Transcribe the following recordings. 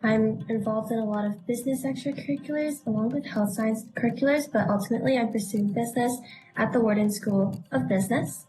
I'm involved in a lot of business extracurriculars along with health science curriculars, but ultimately I'm pursuing business at the Wharton School of Business.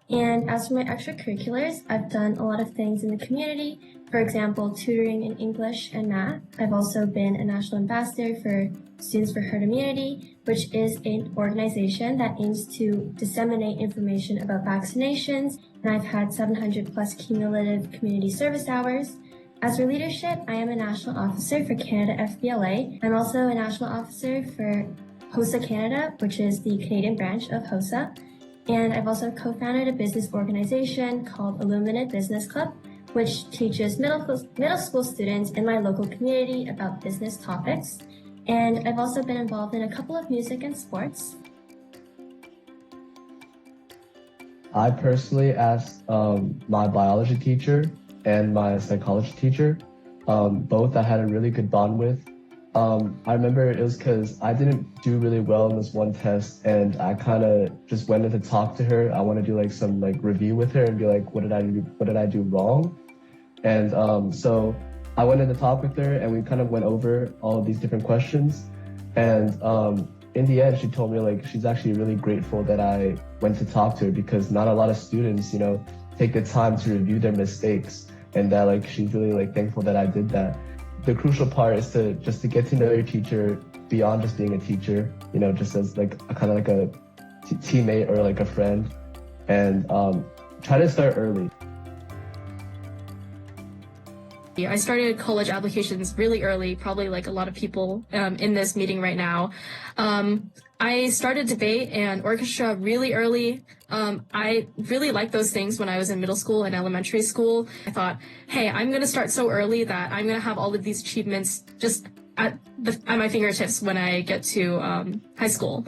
And as for my extracurriculars, I've done a lot of things in the community. For example, tutoring in English and math. I've also been a national ambassador for Students for Herd Immunity, which is an organization that aims to disseminate information about vaccinations. And I've had 700 plus cumulative community service hours. As for leadership, I am a national officer for Canada FBLA. I'm also a national officer for HOSA Canada, which is the Canadian branch of HOSA. And I've also co-founded a business organization called Illuminate Business Club, which teaches middle school students in my local community about business topics. And I've also been involved in a couple of music and sports. I personally asked my biology teacher and my psychology teacher, both I had a really good bond with. I remember it was because I didn't do really well in this one test, and I kind of just went in to talk to her. I want to do like some review with her and be like, what did I do wrong? And so I went in to talk with her, and we kind of went over all of these different questions. And in the end, she told me like she's actually really grateful that I went to talk to her, because not a lot of students, take the time to review their mistakes, and that like she's really thankful that I did that. The crucial part is to get to know your teacher beyond just being a teacher, just as a teammate or like a friend, and try to start early. I started college applications really early, probably like a lot of people in this meeting right now. I started debate and orchestra really early. I really liked those things when I was in middle school and elementary school. I thought, hey, I'm going to start so early that I'm going to have all of these achievements just at my fingertips when I get to high school.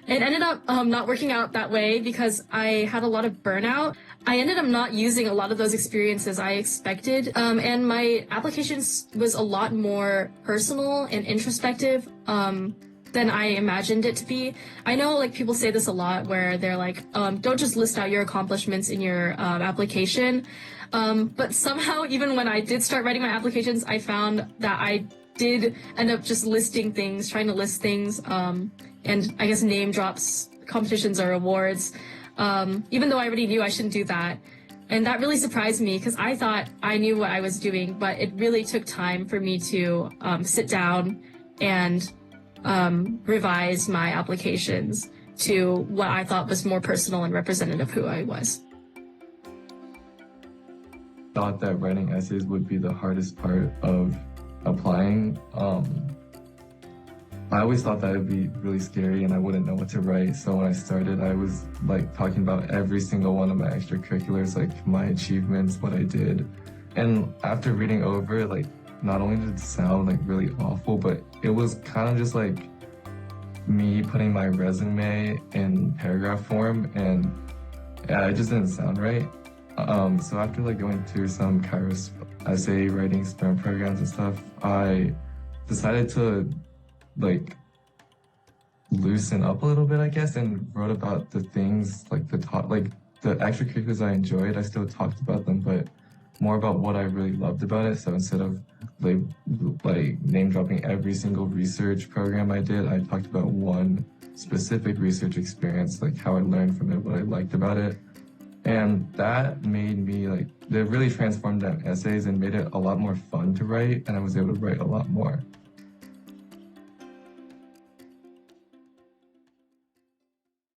It ended up not working out that way because I had a lot of burnout. I ended up not using a lot of those experiences I expected, and my applications was a lot more personal and introspective than I imagined it to be. I know people say this a lot where they're like, don't just list out your accomplishments in your application. But somehow, even when I did start writing my applications, I found that I did end up just trying to list things, and I guess name drops competitions or awards, even though I already knew I shouldn't do that. And that really surprised me because I thought I knew what I was doing, but it really took time for me to sit down and revise my applications to what I thought was more personal and representative of who I was. Thought that writing essays would be the hardest part of applying. I always thought that it'd be really scary and I wouldn't know what to write. So when I started, I was talking about every single one of my extracurriculars, my achievements, what I did. And after reading over, not only did it sound really awful, but it was kind of just me putting my resume in paragraph form, and it just didn't sound right. So after going through some Kyros essay writing experiment programs and stuff, I decided to loosen up a little bit, I guess, and wrote about the things the extracurriculars I enjoyed. I still talked about them, but more about what I really loved about it. So instead of name dropping every single research program I did, I talked about one specific research experience, how I learned from it, what I liked about it. And that made me it really transformed that essays and made it a lot more fun to write, and I was able to write a lot more.